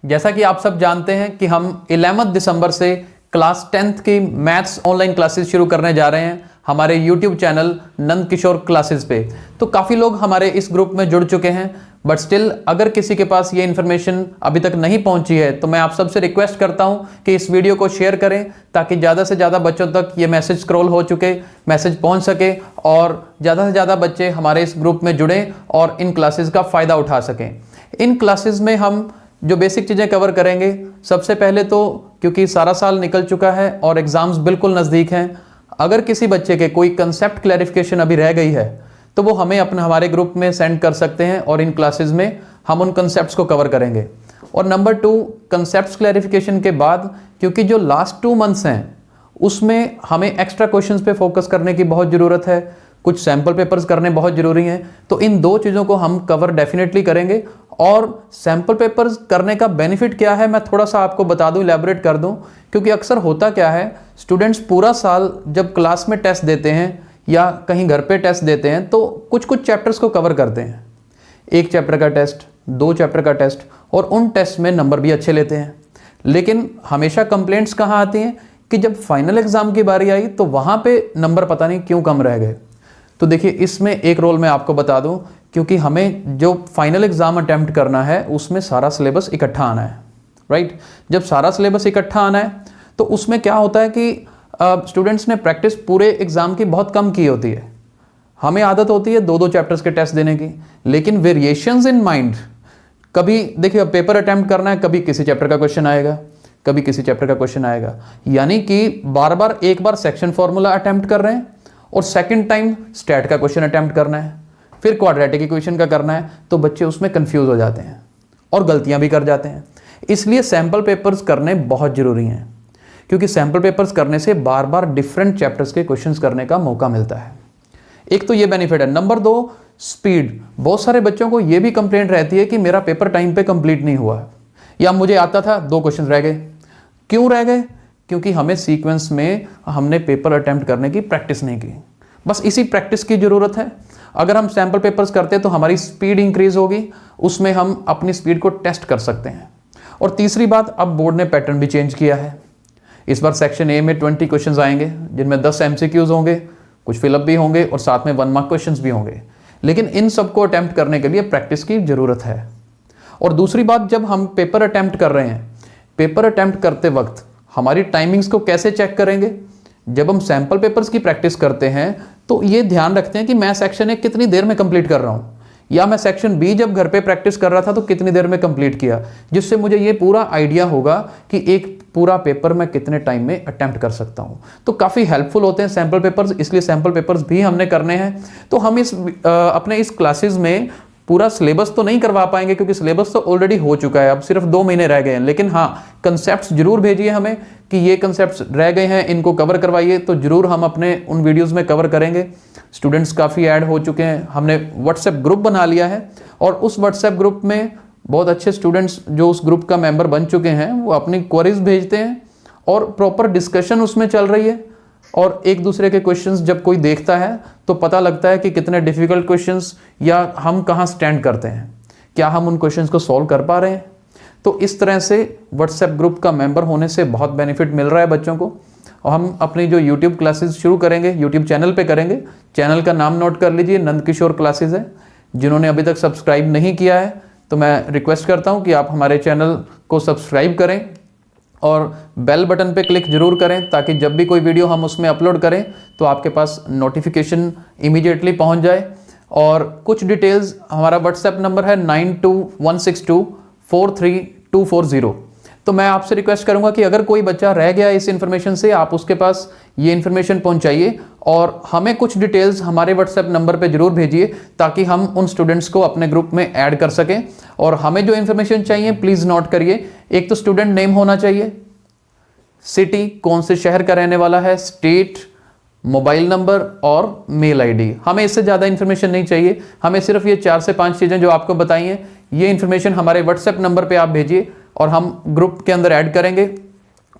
जैसा कि आप सब जानते हैं कि हम 11 दिसंबर से क्लास 10th की मैथ्स ऑनलाइन क्लासेस शुरू करने जा रहे हैं हमारे YouTube channel Nand Kishore classes पे। तो काफ़ी लोग हमारे इस ग्रुप में जुड़ चुके हैं, बट स्टिल अगर किसी के पास ये इन्फॉर्मेशन अभी तक नहीं पहुंची है तो मैं आप सबसे रिक्वेस्ट करता हूं कि इस वीडियो को शेयर करें ताकि ज़्यादा से ज़्यादा बच्चों तक ये मैसेज स्क्रॉल हो चुके, मैसेज पहुंच सके और ज़्यादा से ज़्यादा बच्चे हमारे इस ग्रुप में जुड़ें और इन क्लासेस का फ़ायदा उठा सकें। इन क्लासेस में हम जो बेसिक चीज़ें कवर करेंगे, सबसे पहले तो क्योंकि सारा साल निकल चुका है और एग्ज़ाम्स बिल्कुल नज़दीक हैं, अगर किसी बच्चे के कोई कंसेप्ट क्लैरिफिकेशन अभी रह गई है तो वो हमें हमारे ग्रुप में सेंड कर सकते हैं और इन क्लासेस में हम उन कंसेप्ट्स को कवर करेंगे। और नंबर 2, कंसेप्ट्स क्लैरिफिकेशन के बाद क्योंकि जो लास्ट 2 मंथ्स हैं उसमें हमें एक्स्ट्रा क्वेश्चंस पे फोकस करने की बहुत ज़रूरत है, कुछ सैम्पल पेपर्स करने बहुत ज़रूरी हैं, तो इन 2 चीज़ों को हम कवर डेफिनेटली करेंगे। और सैम्पल पेपर्स करने का बेनिफिट क्या है मैं थोड़ा सा आपको बता दूं, इलैबोरेट कर दूं, क्योंकि अक्सर होता क्या है, स्टूडेंट्स पूरा साल जब क्लास में टेस्ट देते हैं या कहीं घर पे टेस्ट देते हैं तो कुछ कुछ चैप्टर्स को कवर करते हैं, 1 चैप्टर का टेस्ट, 2 चैप्टर का टेस्ट, और उन टेस्ट में नंबर भी अच्छे लेते हैं। लेकिन हमेशा कंप्लेंट्स कहाँ आती हैं कि जब फाइनल एग्ज़ाम की बारी आई तो वहाँ पे नंबर पता नहीं क्यों कम रह गए। तो देखिए, इसमें एक रोल मैं आपको बता दूं, क्योंकि हमें जो फाइनल एग्ज़ाम अटेम्प्ट करना है उसमें सारा सिलेबस इकट्ठा आना है, राइट। जब सारा सिलेबस इकट्ठा आना है तो उसमें क्या होता है कि स्टूडेंट्स ने प्रैक्टिस पूरे एग्ज़ाम की बहुत कम की होती है। हमें आदत होती है 2-2 चैप्टर्स के टेस्ट देने की, लेकिन वेरिएशंस इन माइंड, कभी देखिए पेपर अटेम्प्ट करना है, कभी किसी चैप्टर का क्वेश्चन आएगा, कभी किसी चैप्टर का क्वेश्चन आएगा, यानी कि बार बार एक बार सेक्शन फॉर्मूला अटेम्प्ट कर रहे हैं और सेकंड टाइम स्टैट का क्वेश्चन अटेम्प्ट करना है, फिर क्वाड्रेटिक इक्वेशन का करना है, तो बच्चे उसमें कंफ्यूज हो जाते हैं और गलतियां भी कर जाते हैं। इसलिए सैम्पल पेपर्स करने बहुत ज़रूरी हैं, क्योंकि सैम्पल पेपर्स करने से बार बार डिफरेंट चैप्टर्स के क्वेश्चंस करने का मौका मिलता है। एक तो ये बेनिफिट है। Number 2, speed. बहुत सारे बच्चों को ये भी कंप्लेंट रहती है कि मेरा पेपर टाइम पे कंप्लीट नहीं हुआ, या मुझे आता था 2 क्वेश्चन रह गए। क्यों रह गए? क्योंकि हमें सीक्वेंस में हमने पेपर अटेम्प्ट करने की प्रैक्टिस नहीं की। बस इसी प्रैक्टिस की ज़रूरत है। अगर हम सैम्पल पेपर्स करते हैं तो हमारी स्पीड इंक्रीज होगी, उसमें हम अपनी स्पीड को टेस्ट कर सकते हैं। और तीसरी बात, अब बोर्ड ने पैटर्न भी चेंज किया है। इस बार सेक्शन ए में 20 क्वेश्चंस आएंगे, जिनमें 10 MCQs होंगे, कुछ फिलअप भी होंगे और साथ में 1 मार्क क्वेश्चंस भी होंगे। लेकिन इन सबको अटेम्प्ट करने के लिए प्रैक्टिस की ज़रूरत है। और दूसरी बात, जब हम पेपर अटेम्प्ट कर रहे हैं, पेपर अटेम्प्ट करते वक्त हमारी टाइमिंग्स को कैसे चेक करेंगे? जब हम सैम्पल पेपर्स की प्रैक्टिस करते हैं तो ये ध्यान रखते हैं कि मैं सेक्शन ए कितनी देर में कंप्लीट कर रहा हूँ, या मैं सेक्शन बी जब घर पे प्रैक्टिस कर रहा था तो कितनी देर में कंप्लीट किया, जिससे मुझे ये पूरा आइडिया होगा कि एक पूरा पेपर मैं कितने टाइम में अटेम्प्ट कर सकता हूँ। तो काफ़ी हेल्पफुल होते हैं सैम्पल पेपर्स, इसलिए सैम्पल पेपर्स भी हमने करने हैं। तो हम अपने इस क्लासेस में पूरा सिलेबस तो नहीं करवा पाएंगे क्योंकि सिलेबस तो ऑलरेडी हो चुका है, अब सिर्फ 2 महीने रह गए हैं। लेकिन हाँ, कंसेप्ट्स जरूर भेजिए हमें कि ये कंसेप्ट्स रह गए हैं, इनको कवर करवाइए, तो जरूर हम अपने उन वीडियोस में कवर करेंगे। स्टूडेंट्स काफ़ी ऐड हो चुके हैं, हमने व्हाट्सएप ग्रुप बना लिया है और उस व्हाट्सएप ग्रुप में बहुत अच्छे स्टूडेंट्स जो उस ग्रुप का मेंबर बन चुके हैं वो अपनी क्वेरीज भेजते हैं और प्रॉपर डिस्कशन उसमें चल रही है। और एक दूसरे के क्वेश्चंस जब कोई देखता है तो पता लगता है कि कितने डिफिकल्ट क्वेश्चंस या हम कहाँ स्टैंड करते हैं, क्या हम उन क्वेश्चंस को सॉल्व कर पा रहे हैं। तो इस तरह से व्हाट्सएप ग्रुप का मेंबर होने से बहुत बेनिफिट मिल रहा है बच्चों को। और हम अपनी जो यूट्यूब क्लासेस शुरू करेंगे, यूट्यूब चैनल पे करेंगे। चैनल का नाम नोट कर लीजिए, नंद किशोर क्लासेस है। जिन्होंने अभी तक सब्सक्राइब नहीं किया है तो मैं रिक्वेस्ट करता हूँ कि आप हमारे चैनल को सब्सक्राइब करें और बेल बटन पे क्लिक जरूर करें, ताकि जब भी कोई वीडियो हम उसमें अपलोड करें तो आपके पास नोटिफिकेशन इमीडिएटली पहुंच जाए। और कुछ डिटेल्स, हमारा व्हाट्सएप नंबर है 9216243240। तो मैं आपसे रिक्वेस्ट करूंगा कि अगर कोई बच्चा रह गया इस इन्फॉर्मेशन से, आप उसके पास ये इन्फॉर्मेशन पहुंचाइए और हमें कुछ डिटेल्स हमारे व्हाट्सएप नंबर पे जरूर भेजिए, ताकि हम उन स्टूडेंट्स को अपने ग्रुप में ऐड कर सकें। और हमें जो इन्फॉर्मेशन चाहिए प्लीज़ नोट करिए। एक तो स्टूडेंट नेम होना चाहिए, सिटी कौन से शहर का रहने वाला है, स्टेट, मोबाइल नंबर और मेल आईडी। हमें इससे ज़्यादा इन्फॉर्मेशन नहीं चाहिए, हमें सिर्फ ये 4 से 5 चीज़ें जो आपको बताई हैं, ये इन्फॉर्मेशन हमारे व्हाट्सएप नंबर पे आप भेजिए और हम ग्रुप के अंदर ऐड करेंगे।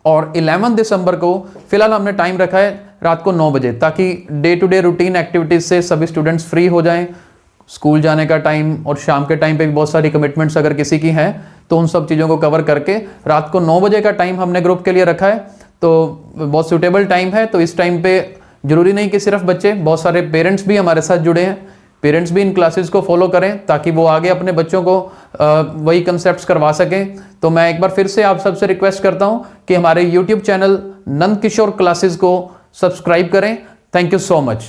और 11 दिसंबर को फिलहाल हमने टाइम रखा है रात को 9 बजे, ताकि day to day routine activities से सभी स्टूडेंट्स फ्री हो जाएं। स्कूल जाने का टाइम और शाम के टाइम पे भी बहुत सारी कमिटमेंट्स अगर किसी की हैं तो उन सब चीज़ों को कवर करके रात को 9 बजे का टाइम हमने ग्रुप के लिए रखा है, तो बहुत सूटेबल टाइम है। तो इस टाइम पे जरूरी नहीं कि सिर्फ बच्चे, बहुत सारे पेरेंट्स भी हमारे साथ जुड़े हैं। पेरेंट्स भी इन क्लासेस को फॉलो करें ताकि वो आगे अपने बच्चों को वही कंसेप्ट्स करवा सकें। तो मैं एक बार फिर से आप सबसे रिक्वेस्ट करता हूं कि हमारे YouTube channel Nand Kishore classes को सब्सक्राइब करें। Thank you so much.